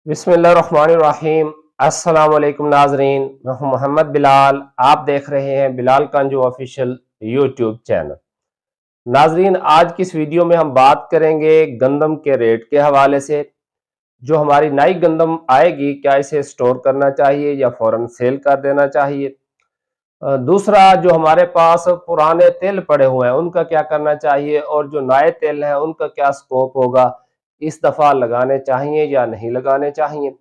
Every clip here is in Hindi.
बिस्मिल्लाहिर्रहमानिर्रहीम। अस्सलाम वालेकुम नाजरीन, मैं हूं मोहम्मद बिलाल। आप देख रहे हैं बिलाल कांजू ऑफिशियल यूट्यूब चैनल। नाजरीन, आज की इस वीडियो में हम बात करेंगे गंदम के रेट के हवाले से। जो हमारी नई गंदम आएगी, क्या इसे स्टोर करना चाहिए या फौरन सेल कर देना चाहिए। दूसरा, जो हमारे पास पुराने तेल पड़े हुए हैं उनका क्या करना चाहिए, और जो नए तेल हैं उनका क्या स्कोप होगा, इस दफ़ा लगाने चाहिए या नहीं लगाने चाहिए।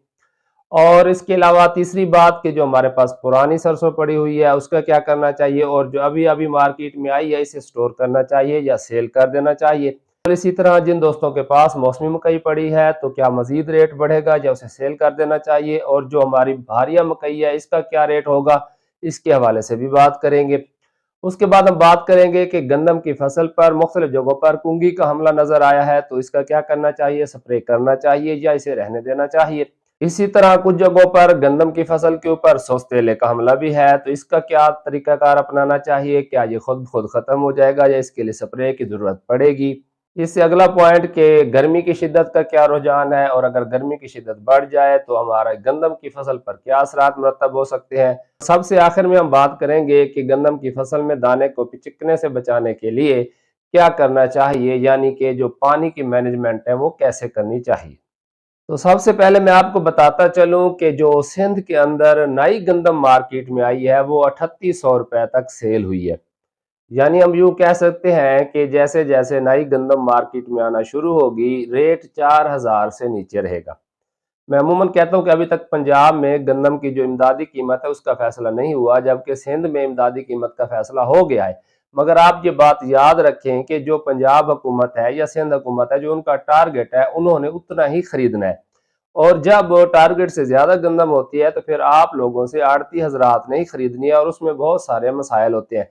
और इसके अलावा तीसरी बात कि जो हमारे पास पुरानी सरसों पड़ी हुई है उसका क्या करना चाहिए, और जो अभी अभी मार्केट में आई है इसे स्टोर करना चाहिए या सेल कर देना चाहिए। और इसी तरह जिन दोस्तों के पास मौसमी मकई पड़ी है तो क्या मजीद रेट बढ़ेगा या उसे सेल कर देना चाहिए, और जो हमारी भारिया मकई है इसका क्या रेट होगा, इसके हवाले से भी बात करेंगे। उसके बाद हम बात करेंगे कि गंदम की फसल पर मुख्तलिफ जगहों पर कुंगी का हमला नजर आया है तो इसका क्या करना चाहिए, स्प्रे करना चाहिए या इसे रहने देना चाहिए। इसी तरह कुछ जगहों पर गंदम की फसल के ऊपर सोस्तेले का हमला भी है तो इसका क्या तरीकाकार अपनाना चाहिए, क्या ये खुद खुद खत्म हो जाएगा या इसके लिए स्प्रे की जरूरत पड़ेगी। इससे अगला पॉइंट के गर्मी की शिद्दत का क्या रुझान है, और अगर गर्मी की शिद्दत बढ़ जाए तो हमारा गंदम की फसल पर क्या असरात मुरतब हो सकते हैं। सबसे आखिर में हम बात करेंगे कि गंदम की फसल में दाने को पिचकने से बचाने के लिए क्या करना चाहिए, यानी कि जो पानी की मैनेजमेंट है वो कैसे करनी चाहिए। तो सबसे पहले मैं आपको बताता चलूं कि जो सिंध के अंदर नई गंदम मार्केट में आई है वो 3800 रुपए तक सेल हुई है। यानी हम यूं कह सकते हैं कि जैसे जैसे नई गंदम मार्केट में आना शुरू होगी रेट 4000 से नीचे रहेगा। मैं अमूमन कहता हूं कि अभी तक पंजाब में गंदम की जो इमदादी कीमत है उसका फैसला नहीं हुआ, जबकि सिंध में इमदादी कीमत का फैसला हो गया है। मगर आप ये बात याद रखें कि जो पंजाब हुकूमत है या सिंध हुकूमत है, जो उनका टारगेट है उन्होंने उतना ही खरीदना है। और जब टारगेट से ज्यादा गंदम होती है तो फिर आप लोगों से आड़ती हजरात नहीं खरीदनी है, और उसमें बहुत सारे मसाइल होते हैं।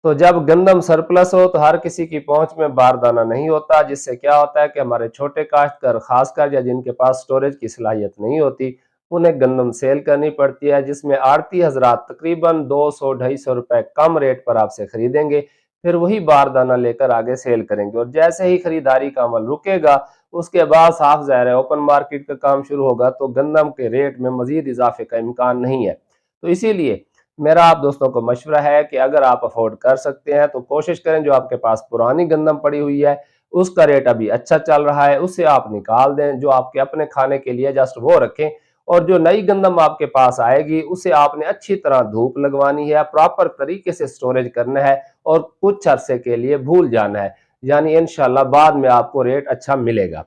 तो जब गंदम सरप्लस हो तो हर किसी की पहुंच में बारदाना नहीं होता, जिससे क्या होता है कि हमारे छोटे काश्तकार खासकर या जिनके पास स्टोरेज की सलाहियत नहीं होती उन्हें गंदम सेल करनी पड़ती है, जिसमें आड़ती हजरात तकरीबन 200-250 रुपए कम रेट पर आपसे खरीदेंगे, फिर वही बारदाना लेकर आगे सेल करेंगे। और जैसे ही खरीदारी का अमल रुकेगा उसके बाद साफ ज़ाहिर है ओपन मार्केट का काम शुरू होगा तो गंदम के रेट में मजीद इजाफे का इम्कान नहीं है। तो इसीलिए मेरा आप दोस्तों को मशवरा है कि अगर आप अफोर्ड कर सकते हैं तो कोशिश करें जो आपके पास पुरानी गंदम पड़ी हुई है उसका रेट अभी अच्छा चल रहा है उसे आप निकाल दें, जो आपके अपने खाने के लिए जस्ट वो रखें। और जो नई गंदम आपके पास आएगी उसे आपने अच्छी तरह धूप लगवानी है, प्रॉपर तरीके से स्टोरेज करना है और कुछ अरसे के लिए भूल जाना है, यानी इंशाल्लाह बाद में आपको रेट अच्छा मिलेगा।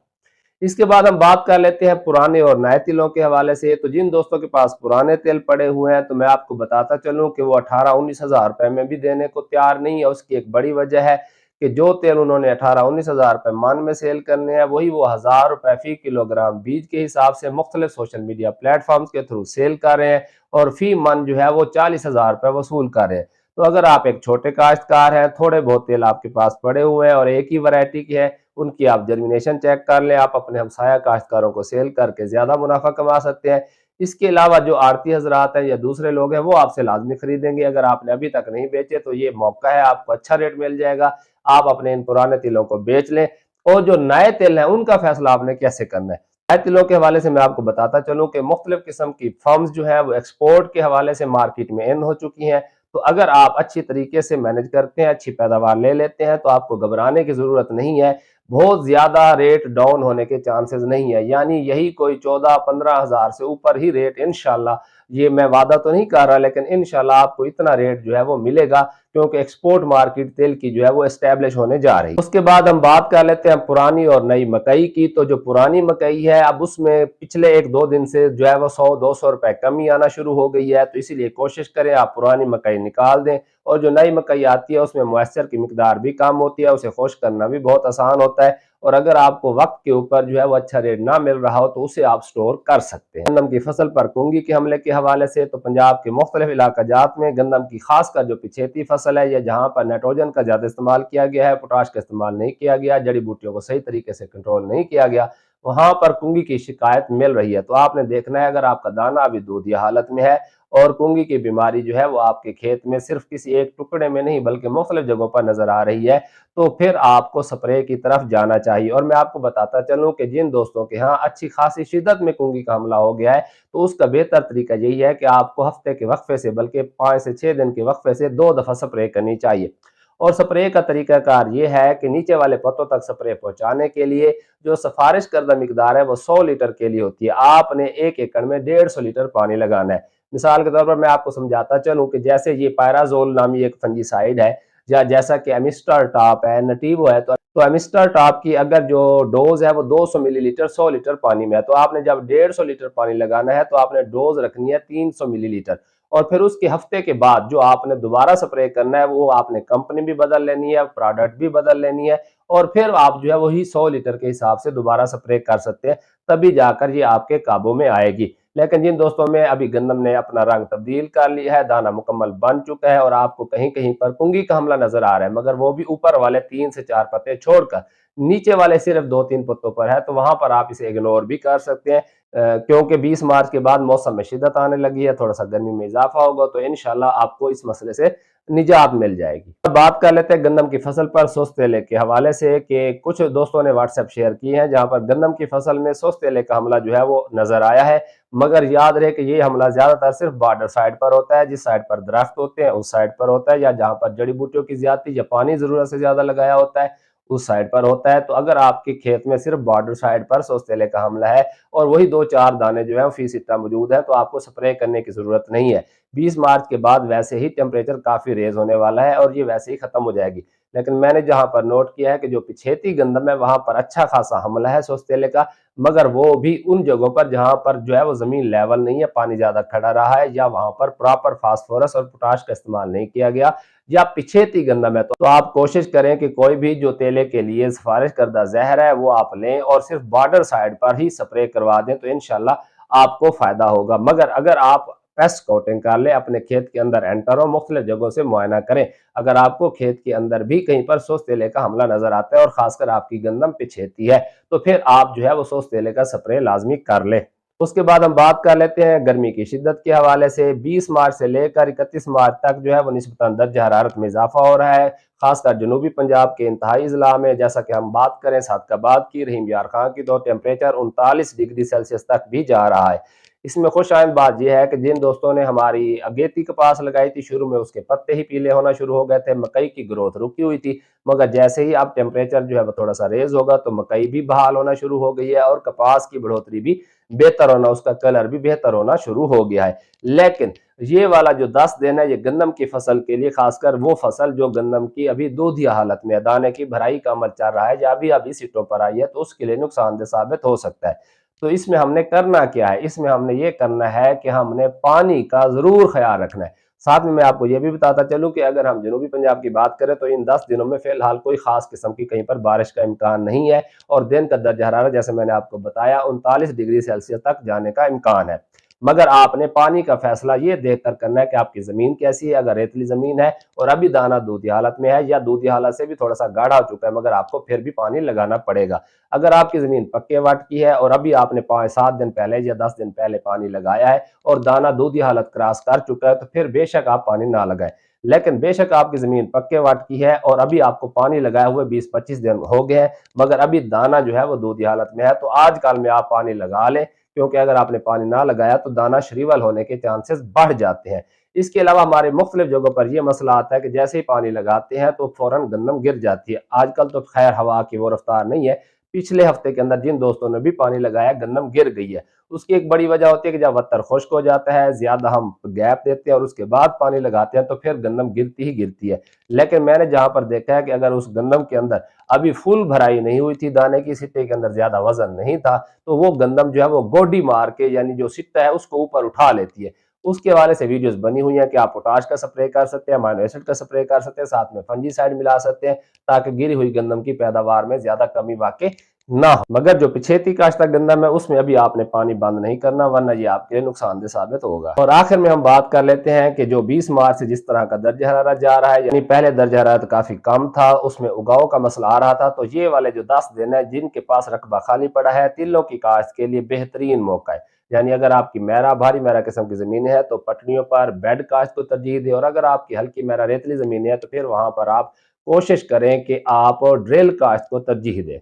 इसके बाद हम बात कर लेते हैं पुराने और नए तिलों के हवाले से। तो जिन दोस्तों के पास पुराने तेल पड़े हुए हैं तो मैं आपको बताता चलूं कि वो 18-19 हजार रुपए में भी देने को तैयार नहीं है। उसकी एक बड़ी वजह है कि जो तेल उन्होंने 18-19 हजार रुपए मन में सेल करने हैं वही वो 1000 रुपए फी किलोग्राम बीज के हिसाब से मुख्तलिफ सोशल मीडिया प्लेटफॉर्म्स के थ्रू सेल कर रहे हैं, और फी मन जो है वो 40,000 रुपए वसूल कर रहे हैं। तो अगर आप एक छोटे काश्तकार हैं, थोड़े बहुत तेल आपके पास पड़े हुए हैं और एक ही वैरायटी की है, उनकी आप जर्मिनेशन चेक कर लें, आप अपने हमसाया काश्तकारों को सेल करके ज्यादा मुनाफा कमा सकते हैं। इसके अलावा जो आड़ती हजरात हैं या दूसरे लोग हैं वो आपसे लाजमी खरीदेंगे। अगर आपने अभी तक नहीं बेचे तो ये मौका है, आपको अच्छा रेट मिल जाएगा। आप अपने इन पुराने तिलों को बेच लें। और जो नए तिल हैं उनका फैसला आपने कैसे करना है, नए तिलों के हवाले से मैं आपको बताता चलूं कि मुख्तलिफ किस्म की फर्म्स जो है वो एक्सपोर्ट के हवाले से मार्केट में इन हो चुकी हैं। तो अगर आप अच्छी तरीके से मैनेज करते हैं, अच्छी पैदावार ले लेते हैं तो आपको घबराने की जरूरत नहीं है। बहुत ज्यादा रेट डाउन होने के चांसेस नहीं है, यानी यही कोई 14-15 हजार से ऊपर ही रेट इंशाल्लाह, ये मैं वादा तो नहीं कर रहा लेकिन इंशाल्लाह आपको इतना रेट जो है वो मिलेगा, क्योंकि एक्सपोर्ट मार्केट तेल की जो है वो एस्टेब्लिश होने जा रही है। उसके बाद हम बात कर लेते हैं पुरानी और नई मकई की। तो जो पुरानी मकई है अब उसमें पिछले 1-2 दिन से जो है वो 100-200 रुपए कमी आना शुरू हो गई है, तो इसीलिए कोशिश करें आप पुरानी मकई निकाल दें। और जो नई मकई आती है उसमें मॉइस्चर की मिकदार भी कम होती है, उसे खुश्क करना भी बहुत आसान होता है। और अगर आपको वक्त के ऊपर जो है वो अच्छा रेट ना मिल रहा हो तो उसे आप स्टोर कर सकते हैं। गंदम की फसल पर कुंगी के हमले के हवाले से तो पंजाब के मुख्तलिफ इलाका जात में गंदम की खासकर जो पिछेती फसल है या जहाँ पर नाइट्रोजन का ज्यादा इस्तेमाल किया गया है, पोटाश का इस्तेमाल नहीं किया गया, जड़ी बूटियों को सही तरीके से कंट्रोल नहीं किया गया, वहां पर कुंगी की शिकायत मिल रही है। तो आपने देखना है अगर आपका दाना अभी दूधिया हालत में है और कुंगी की बीमारी जो है वो आपके खेत में सिर्फ किसी एक टुकड़े में नहीं बल्कि मुख्तलिफ जगहों पर नजर आ रही है, तो फिर आपको स्प्रे की तरफ जाना चाहिए। और मैं आपको बताता चलूं कि जिन दोस्तों के यहाँ अच्छी खासी शिद्दत में कुंगी का हमला हो गया है, तो उसका बेहतर तरीका यही है कि आपको हफ्ते के वक्फे से बल्कि 5 से 6 दिन के वक्फे से 2 दफा स्प्रे करनी चाहिए। और स्प्रे का तरीकाकार ये है कि नीचे वाले पत्तों तक स्प्रे पहुंचाने के लिए जो सिफारिश करदा मिकदार है वो 100 लीटर के लिए होती है। आपने 1 एकड़ में 150 लीटर पानी लगाना है। मिसाल के तौर पर मैं आपको समझाता चलूं कि जैसे ये पायराजोल नामी एक फंजीसाइड है, या जैसा कि एमिस्टर टॉप है, नटीवो है, तो एमिस्टर टॉप की अगर जो डोज है वो 200 मिलीलीटर 100 लीटर पानी में है, तो आपने जब 150 लीटर पानी लगाना है तो आपने डोज रखनी है 300 मिलीलीटर। और फिर उसके हफ्ते के बाद जो आपने दोबारा स्प्रे करना है वो आपने कंपनी भी बदल लेनी है, प्रोडक्ट भी बदल लेनी है, और फिर आप जो है वही 100 लीटर के हिसाब से दोबारा स्प्रे कर सकते हैं, तभी जाकर ये आपके काबू में आएगी। लेकिन जिन दोस्तों में अभी गंदम ने अपना रंग तब्दील कर लिया है, दाना मुकम्मल बन चुका है और आपको कहीं कहीं पर कुंगी का हमला नजर आ रहा है, मगर वो भी ऊपर वाले 3 से 4 पत्ते छोड़कर नीचे वाले सिर्फ 2-3 पत्तों पर है, तो वहां पर आप इसे इग्नोर भी कर सकते हैं। क्योंकि 20 मार्च के बाद मौसम में शिद्दत आने लगी है, थोड़ा सा गर्मी में इजाफा होगा, तो इंशाल्लाह आपको इस मसले से निजात मिल जाएगी। अब बात कर लेते हैं गंदम की फसल पर सुस्त तेले के हवाले से, कि कुछ दोस्तों ने व्हाट्सएप शेयर की है जहां पर गंदम की फसल में सुस्त तेले का हमला जो है वो नजर आया है, मगर याद रहे कि ये हमला ज्यादातर सिर्फ बॉर्डर साइड पर होता है, जिस साइड पर दरख्त होते हैं उस साइड पर होता है, या जहां पर जड़ी बूटियों की ज्यादती या पानी जरूरत से ज्यादा लगाया होता है उस साइड पर होता है। तो अगर आपके खेत में सिर्फ बॉर्डर साइड पर सुस्त तेले का हमला है और वही 2-4 दाने जो है फीस इतना मौजूद है, तो आपको स्प्रे करने की जरूरत नहीं है। 20 मार्च के बाद वैसे ही टेम्परेचर काफी रेज होने वाला है और ये वैसे ही खत्म हो जाएगी। लेकिन मैंने जहां पर नोट किया है कि जो पिछेती गंदम है वहां पर अच्छा खासा हमला है सुस्त तेले का, मगर वो भी उन जगहों पर जहां पर जो है वो जमीन लेवल नहीं है, पानी ज्यादा खड़ा रहा है, या वहां पर प्रॉपर फास्फोरस और पोटाश का इस्तेमाल नहीं किया गया, या पिछेती गंदम है, तो आप कोशिश करें कि कोई भी जो तेले के लिए सिफारिश करदा जहर है वो आप लें और सिर्फ बॉर्डर साइड पर ही स्प्रे करवा दें, तो इंशाल्लाह आपको फायदा होगा। मगर अगर आप पेस्ट कोटिंग कर ले, अपने खेत के अंदर एंटर हो, मुख्तलिफ जगहों से मुआयना करें, अगर आपको खेत के अंदर भी कहीं पर सुस्त तेले का हमला नजर आता है और खासकर आपकी गंदम पिछेती है, तो फिर आप जो है वो सुस्त तेले का स्प्रे लाजमी कर ले। उसके बाद हम बात कर लेते हैं गर्मी की शिद्दत के हवाले से। 20 मार्च से लेकर 31 मार्च तक जो है वो निस्बतन दर्ज हरारत में इजाफा हो रहा है, खासकर जनूबी पंजाब के इंतहाई इजला में। जैसा कि हम बात करें सादकाबाद की, रहीम यार खां की, तो टेम्परेचर 39 डिग्री सेल्सियस तक भी जा रहा है। इसमें खुश आइंद बात यह है कि जिन दोस्तों ने हमारी अगेती कपास लगाई थी, शुरू में उसके पत्ते ही पीले होना शुरू हो गए थे, मकई की ग्रोथ रुकी हुई थी, मगर जैसे ही अब टेम्परेचर जो है वो थोड़ा सा रेज होगा तो मकई भी बहाल होना शुरू हो गई है और कपास की बढ़ोतरी भी बेहतर होना, उसका कलर भी बेहतर होना शुरू हो गया है। लेकिन ये वाला जो 10 दिन है ये गंदम की फसल के लिए, खासकर वो फसल जो गंदम की अभी दूधिया हालत में है, दाने की भराई का अमल चल रहा है या अभी सीटों पर आई है, तो उसके लिए नुकसानदेह साबित हो सकता है। तो इसमें हमने करना क्या है? इसमें हमने ये करना है कि हमने पानी का जरूर ख्याल रखना है। साथ में मैं आपको ये भी बताता चलूं कि अगर हम जनूबी पंजाब की बात करें तो इन 10 दिनों में फिलहाल कोई खास किस्म की कहीं पर बारिश का इम्कान नहीं है, और दिन का दर्जा हरारत जैसे मैंने आपको बताया 39 डिग्री सेल्सियस तक जाने का इम्कान है। मगर आपने पानी का फैसला ये देखकर करना है कि आपकी जमीन कैसी है। अगर रेतली जमीन है और अभी दाना दूधी हालत में है, या दूधी हालत से भी थोड़ा सा गाढ़ा हो चुका है, मगर आपको फिर भी पानी लगाना पड़ेगा। अगर आपकी जमीन पक्के वाट की है और अभी आपने 5-7 दिन पहले या 10 दिन पहले पानी लगाया है और दाना दूधी हालत क्रॉस कर चुका है, तो फिर बेशक आप पानी ना लगाएं। लेकिन बेशक आपकी जमीन पक्के वाट की है और अभी आपको पानी लगाए हुए 20-25 दिन हो गए हैं, मगर अभी दाना जो है वो दूधी हालत में है, तो आजकल में आप पानी लगा लें, क्योंकि अगर आपने पानी ना लगाया तो दाना शरीवल होने के चांसेस बढ़ जाते हैं। इसके अलावा हमारे मुख्तलिफ जगहों पर यह मसला आता है कि जैसे ही पानी लगाते हैं तो फौरन गंदम गिर जाती है। आजकल तो खैर हवा की वो रफ्तार नहीं है, पिछले हफ्ते के अंदर जिन दोस्तों ने भी पानी लगाया गंदम गिर गई है। उसकी एक बड़ी वजह होती है कि जब वत्तर खुश्क हो जाता है, ज्यादा हम गैप देते हैं और उसके बाद पानी लगाते हैं, तो फिर गंदम गिरती ही गिरती है। लेकिन मैंने जहां पर देखा है कि अगर उस गंदम के अंदर अभी फुल भराई नहीं हुई थी, दाने की सिट्टे के अंदर ज्यादा वजन नहीं था, तो वो गंदम जो है वो गोडी मार के, यानी जो सिट्टा है उसको ऊपर उठा लेती है। उसके हवाले से वीडियोस बनी हुई हैं कि आप पोटाश का स्प्रे कर सकते हैं, अमाइनो एसिड का स्प्रे कर सकते हैं, साथ में फंजीसाइड मिला सकते हैं, ताकि गिरी हुई गंदम की पैदावार में ज्यादा कमी वाकई ना हो। मगर जो पिछेती काश्ता गंदम है उसमें अभी आपने पानी बंद नहीं करना, वरना ये आपके लिए नुकसानदेह साबित होगा। और आखिर में हम बात कर लेते हैं कि जो 20 मार्च से जिस तरह का दर्जा हरारत जा रहा है, यानी पहले दर्जा हरारत काफी कम था, उसमें उगाव का मसला आ रहा था, तो ये वाले जो 10 दिन है जिनके पास रकबा खाली पड़ा है, तिलों की काश्त के लिए बेहतरीन मौका है। यानी अगर आपकी मैरा भारी मैरा किस्म की ज़मीन है तो पटड़ियों पर बेड काश्त को तरजीह दें, और अगर आपकी हल्की मैरा रेतली ज़मीन है तो फिर वहाँ पर आप कोशिश करें कि आप ड्रिल काश्त को तरजीह दें,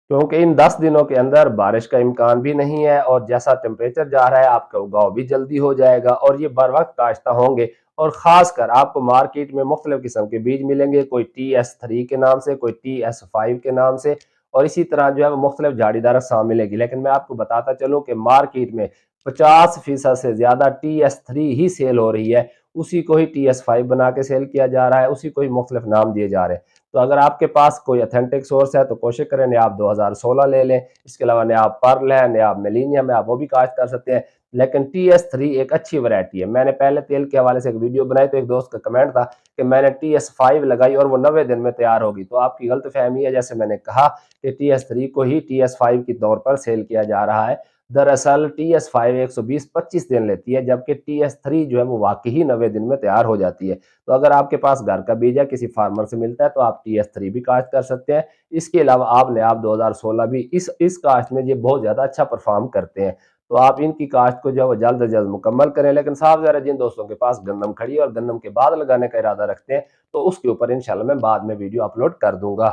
क्योंकि इन 10 दिनों के अंदर बारिश का इम्कान भी नहीं है और जैसा टेम्परेचर जा रहा है आपका उगाव भी जल्दी हो जाएगा और ये बर वक्त काश्ता होंगे। और ख़ासकर आपको मार्केट में मुख्तलिफ किस्म के बीज मिलेंगे, कोई TS3 के नाम से, कोई TS5 के नाम से, और इसी तरह जो है वो मुख्तलिफ झाड़ीदार अक़साम मिलेगी। लेकिन मैं आपको बताता चलूँ कि मार्केट में 50% से ज़्यादा TS3 ही सेल हो रही है, उसी को ही TS5 बना के सेल किया जा रहा है, उसी को ही मुख्तलिफ नाम दिए जा रहे हैं। तो अगर आपके पास कोई अथेंटिक सोर्स है तो कोशिश करें नयाब 2016 ले लें। इसके अलावा नयाब पर्ल है, नयाब मिलीनियम है, आप वो भी काश्त कर सकते हैं। लेकिन TS3 एक अच्छी वैरायटी है। मैंने पहले तेल के हवाले से एक वीडियो बनाई तो एक दोस्त का कमेंट था कि मैंने TS5 लगाई और वो 90 दिन में तैयार होगी। तो आपकी गलतफहमी है, जैसे मैंने कहा कि TS3 को ही TS5 के तौर पर सेल किया जा रहा है। दरअसल TS5 120-25 दिन लेती है, जबकि TS3 जो है वो वाकई ही 90 दिन में तैयार हो जाती है। तो अगर आपके पास घर का बीज है, किसी फार्मर से मिलता है, तो आप TS3 भी काश्त कर सकते हैं। इसके अलावा आप नयाब 2016 भी इस काश्त में ये बहुत ज़्यादा अच्छा परफॉर्म करते हैं। तो आप इनकी काश्त को जो है वो जल्द अज जल्द मुकम्मल करें। लेकिन साफ ज़ाहिर है जिन दोस्तों के पास गंदम खड़ी है और गंदम के बाद लगाने का इरादा रखते हैं, तो उसके ऊपर इंशाल्लाह मैं बाद में वीडियो अपलोड कर दूंगा।